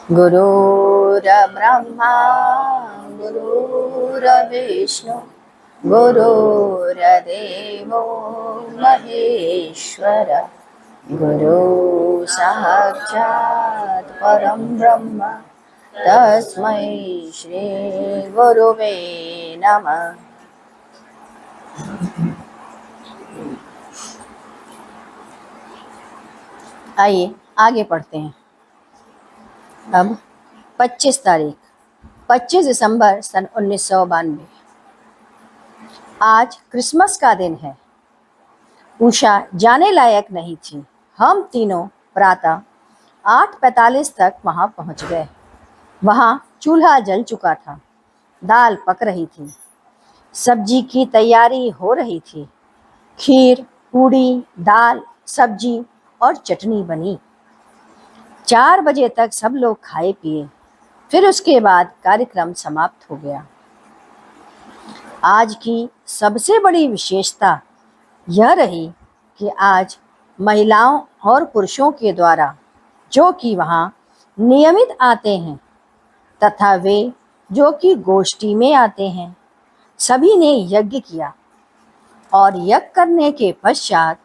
गुरुर्ब्रह्मा गुरुर्विष्णु गुरुर्देवो महेश्वर गुरु साक्षात् परं ब्रह्म तस्मै श्री गुरुवे नमः। आइए आगे पढ़ते हैं। अब 25 दिसंबर सन 1992। आज क्रिसमस का दिन है। उषा जाने लायक नहीं थी। हम तीनों प्रातः 8:45 तक वहां पहुंच गए। वहां चूल्हा जल चुका था, दाल पक रही थी, सब्जी की तैयारी हो रही थी। खीर, पूड़ी, दाल, सब्जी और चटनी बनी। 4 बजे तक सब लोग खाए पिए, फिर उसके बाद कार्यक्रम समाप्त हो गया। आज की सबसे बड़ी विशेषता यह रही कि आज महिलाओं और पुरुषों के द्वारा, जो कि वहाँ नियमित आते हैं तथा वे जो कि गोष्ठी में आते हैं, सभी ने यज्ञ किया और यज्ञ करने के पश्चात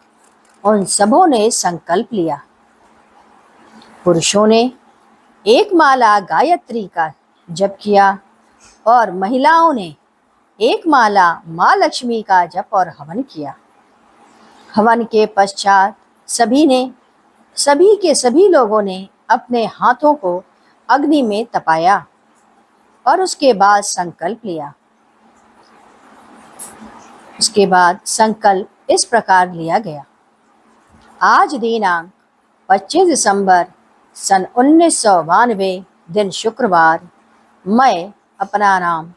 उन सबों ने संकल्प लिया। पुरुषों ने एक माला गायत्री का जप किया और महिलाओं ने एक माला माँ लक्ष्मी का जप और हवन किया। हवन के पश्चात सभी लोगों ने अपने हाथों को अग्नि में तपाया और उसके बाद संकल्प लिया। उसके बाद संकल्प इस प्रकार लिया गया। आज दिनांक 25 दिसंबर सन 1992 दिन शुक्रवार, मैं अपना नाम,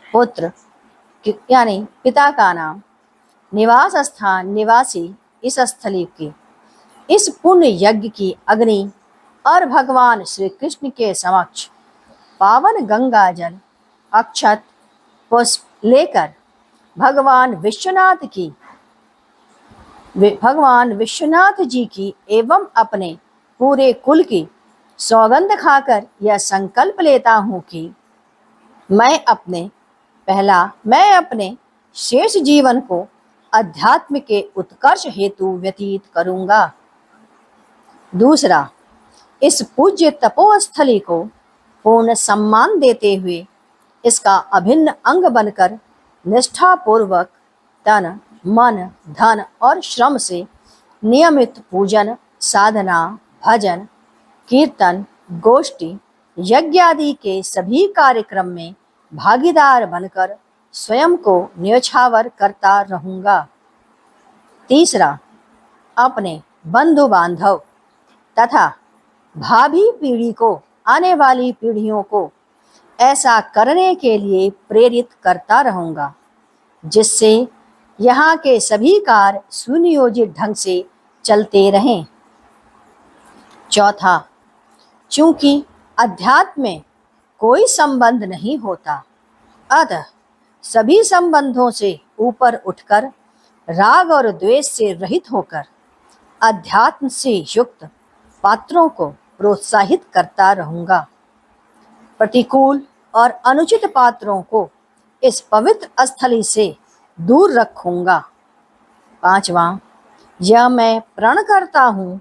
पुत्र यानी पिता का नाम, निवास स्थान निवासी इस स्थली की, इस पुण्य यज्ञ की अग्नि और भगवान श्री कृष्ण के समक्ष पावन गंगा जल, अक्षत, पुष्प लेकर भगवान विश्वनाथ जी की एवं अपने पूरे कुल की सौगंध खाकर यह संकल्प लेता हूँ कि मैं अपने शेष जीवन को अध्यात्म के उत्कर्ष हेतु व्यतीत करूँगा। दूसरा, इस पूज्य तपोस्थली को पूर्ण सम्मान देते हुए इसका अभिन्न अंग बनकर निष्ठापूर्वक तन, मन, धन और श्रम से नियमित पूजन, साधना, भजन, कीर्तन, गोष्ठी, यज्ञ आदि के सभी कार्यक्रम में भागीदार बनकर स्वयं को न्योछावर करता रहूँगा। तीसरा, अपने बंधु बांधव तथा भावी पीढ़ी को, आने वाली पीढ़ियों को ऐसा करने के लिए प्रेरित करता रहूँगा, जिससे यहाँ के सभी कार्य सुनियोजित ढंग से चलते रहें। चौथा, चूंकि अध्यात्म में कोई संबंध नहीं होता, अतः सभी संबंधों से ऊपर उठकर राग और द्वेष से रहित होकर अध्यात्म से युक्त पात्रों को प्रोत्साहित करता रहूँगा। प्रतिकूल और अनुचित पात्रों को इस पवित्र स्थली से दूर रखूँगा। पांचवा, यह मैं प्रण करता हूँ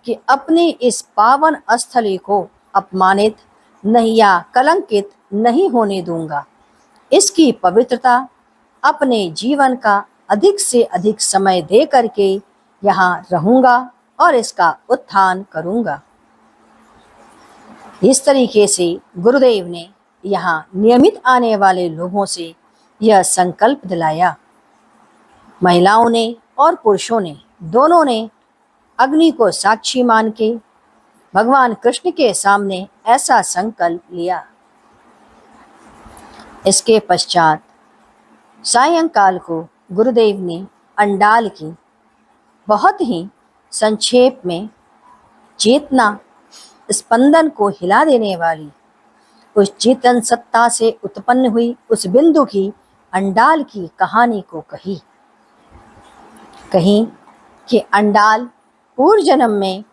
कि अपनी इस पावन स्थली को अपमानित नहीं या कलंकित नहीं होने दूंगा। इसकी पवित्रता अपने जीवन का अधिक से अधिक समय दे करके यहाँ रहूँगा और इसका उत्थान करूँगा। इस तरीके से गुरुदेव ने यहाँ नियमित आने वाले लोगों से यह संकल्प दिलाया। महिलाओं ने और पुरुषों ने, दोनों ने अग्नि को साक्षी मान के भगवान कृष्ण के सामने ऐसा संकल्प लिया। इसके पश्चात सायंकाल को गुरुदेव ने अंडाल की बहुत ही संक्षेप में चेतना स्पंदन को हिला देने वाली, उस चेतन सत्ता से उत्पन्न हुई उस बिंदु की अंडाल की कहानी को कही कि अंडाल पूर्व जन्म में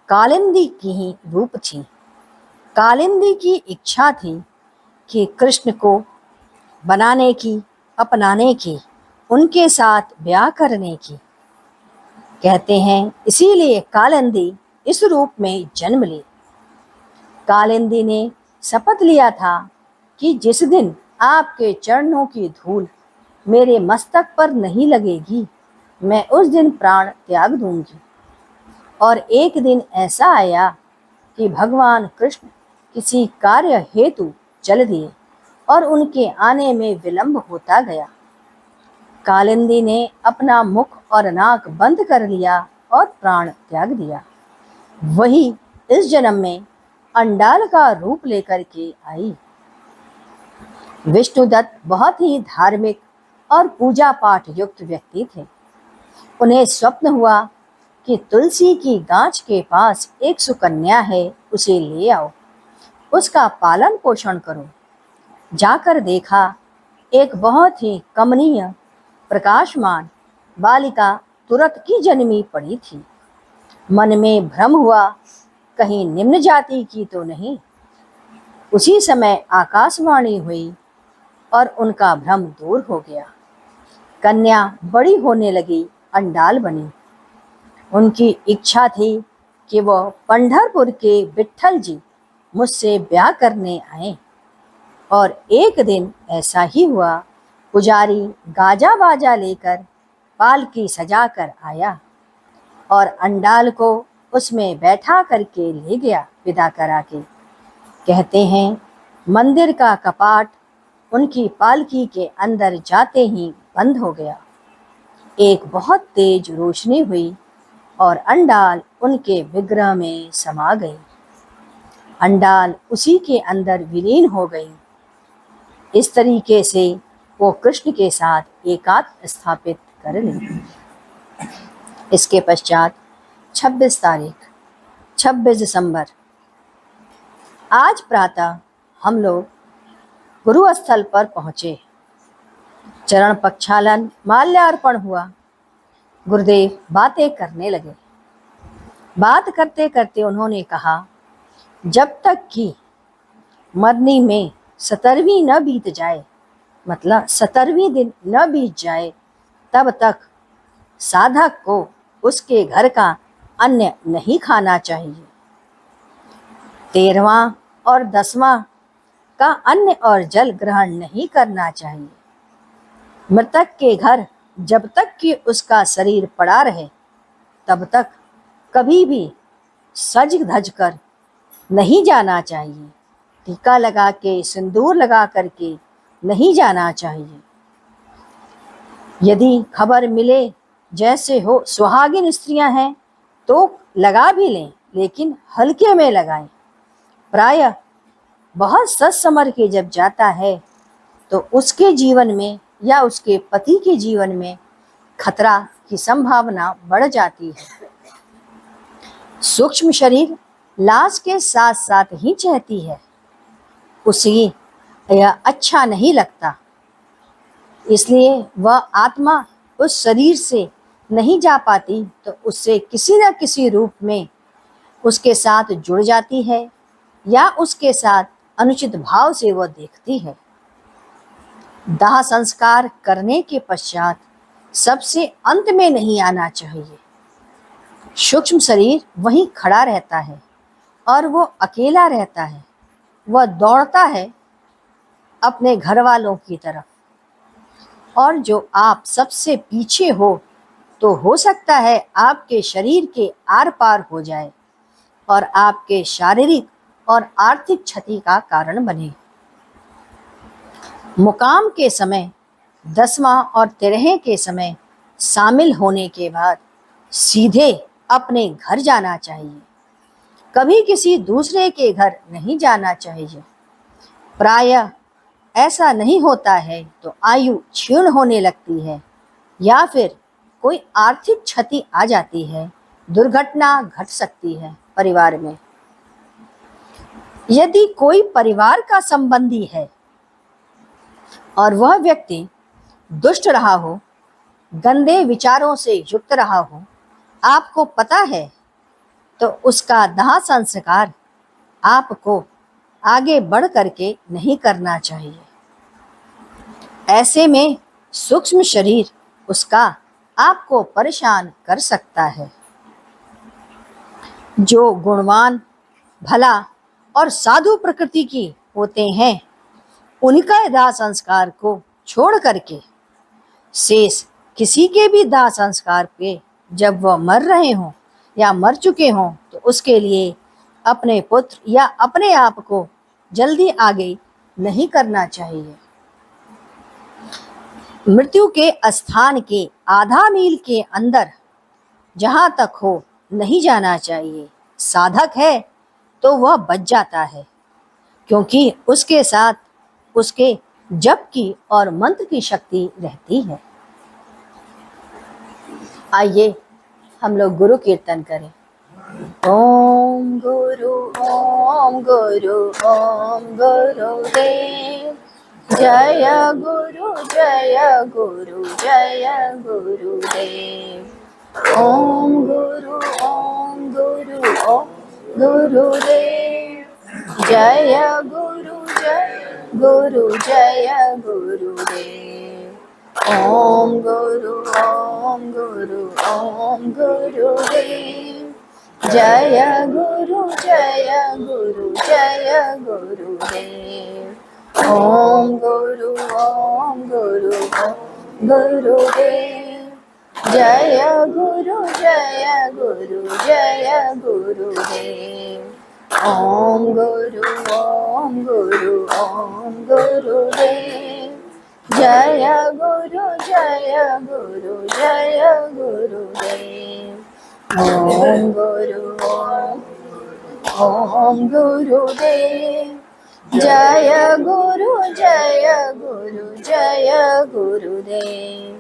कालिंदी की ही रूप थी। कालिंदी की इच्छा थी कि कृष्ण को बनाने की, अपनाने की, उनके साथ ब्याह करने की। कहते हैं इसीलिए कालिंदी इस रूप में जन्म ली। कालिंदी ने शपथ लिया था कि जिस दिन आपके चरणों की धूल मेरे मस्तक पर नहीं लगेगी, मैं उस दिन प्राण त्याग दूंगी। और एक दिन ऐसा आया कि भगवान कृष्ण किसी कार्य हेतु चल दिए और उनके आने में विलंब होता गया। कालिंदी ने अपना मुख और नाक बंद कर लिया और प्राण त्याग दिया। वही इस जन्म में अंडाल का रूप लेकर के आई। विष्णुदत्त बहुत ही धार्मिक और पूजा पाठ युक्त व्यक्ति थे। उन्हें स्वप्न हुआ कि तुलसी की गांच के पास एक सुकन्या है, उसे ले आओ, उसका पालन पोषण करो। जाकर देखा, एक बहुत ही कमनीय प्रकाशमान बालिका तुरंत की जन्मी पड़ी थी। मन में भ्रम हुआ, कहीं निम्न जाति की तो नहीं। उसी समय आकाशवाणी हुई और उनका भ्रम दूर हो गया। कन्या बड़ी होने लगी, अंडाल बनी। उनकी इच्छा थी कि वह पंढरपुर के विट्ठल जी मुझसे ब्याह करने आए। और एक दिन ऐसा ही हुआ। पुजारी गाजा बाजा लेकर पालकी सजा कर आया और अंडाल को उसमें बैठा करके ले गया विदा करा के। कहते हैं मंदिर का कपाट उनकी पालकी के अंदर जाते ही बंद हो गया। एक बहुत तेज रोशनी हुई और अंडाल उनके विग्रह में समा गई। अंडाल उसी के अंदर विलीन हो गई। इस तरीके से वो कृष्ण के साथ एकात्म स्थापित कर ली। इसके पश्चात 26 तारीख 26 दिसंबर आज प्रातः हम लोग गुरु स्थल पर पहुँचे। चरण प्रक्षालन, माल्यार्पण हुआ। गुरुदेव बातें करने लगे। बात करते करते उन्होंने कहा, जब तक कि मरनी में 17वीं न बीत जाए, मतलब 17वीं दिन न बीत जाए, तब तक साधक को उसके घर का अन्न नहीं खाना चाहिए। 13वां और 10वां का अन्न और जल ग्रहण नहीं करना चाहिए। मृतक के घर जब तक कि उसका शरीर पड़ा रहे, तब तक कभी भी सज धज कर नहीं जाना चाहिए। टीका लगा के, सिंदूर लगा करके नहीं जाना चाहिए। यदि खबर मिले जैसे हो सुहागिन स्त्रियां हैं तो लगा भी लें, लेकिन हल्के में लगाएं। प्रायः बहुत सच समझ के जब जाता है तो उसके जीवन में या उसके पति के जीवन में खतरा की संभावना बढ़ जाती है। सूक्ष्म शरीर लाश के साथ साथ ही चहती है, उसे यह अच्छा नहीं लगता, इसलिए वह आत्मा उस शरीर से नहीं जा पाती तो उससे किसी न किसी रूप में उसके साथ जुड़ जाती है या उसके साथ अनुचित भाव से वह देखती है। दाह संस्कार करने के पश्चात सबसे अंत में नहीं आना चाहिए। सूक्ष्म शरीर वहीं खड़ा रहता है और वो अकेला रहता है। वह दौड़ता है अपने घर वालों की तरफ, और जो आप सबसे पीछे हो तो हो सकता है आपके शरीर के आर पार हो जाए और आपके शारीरिक और आर्थिक क्षति का कारण बने। मुकाम के समय 10वां और 13 के समय शामिल होने के बाद सीधे अपने घर जाना चाहिए। कभी किसी दूसरे के घर नहीं जाना चाहिए। प्रायः ऐसा नहीं होता है तो आयु क्षीण होने लगती है या फिर कोई आर्थिक क्षति आ जाती है, दुर्घटना घट सकती है परिवार में। यदि कोई परिवार का संबंधी है और वह व्यक्ति दुष्ट रहा हो, गंदे विचारों से युक्त रहा हो, आपको पता है, तो उसका दाह संस्कार आपको आगे बढ़ करके नहीं करना चाहिए। ऐसे में सूक्ष्म शरीर उसका आपको परेशान कर सकता है। जो गुणवान, भला और साधु प्रकृति की होते हैं, उनका दाह संस्कार को छोड़ करके शेष किसी के भी दाह संस्कार पे जब वह मर रहे हों या मर चुके हों, तो उसके लिए अपने पुत्र या अपने आप को जल्दी आगे नहीं करना चाहिए। मृत्यु के स्थान के आधा मील के अंदर जहां तक हो नहीं जाना चाहिए। साधक है तो वह बच जाता है, क्योंकि उसके साथ उसके जप की और मंत्र की शक्ति रहती है। आइए हम लोग गुरु कीर्तन करें। ओम गुरु ओम गुरु ओम गुरुदेव, जय गुरु जय गुरु जय गुरुदेव। ओम गुरु ओम गुरु ओम गुरुदेव, जय गुरु जय गुरुदेव। ओम गुरु ओम गुरु ओम गुरुदेव, जय गुरु जय गुरुदेव। ओम गुरु ओम गुरु ओम गुरुदेव, जय गुरु जय गुरुदेव। ओम गुरु ओम गुरु ओम गुरुदेव, जय गुरु जय गुरुदेव। ओम गुरु ओम गुरुदेव, जय गुरु जय गुरुदेव।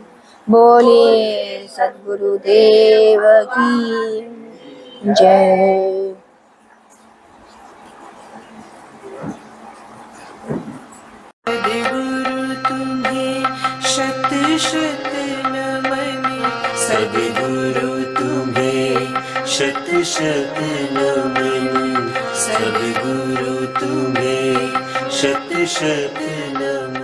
बोलिए सद्गुरुदेव की जय। सद्गुरु तुम्हें शत शत नमन, सद्गुरु तुम्हें शत शत नमन, सद्गुरु तुम्हें शत शत नमन।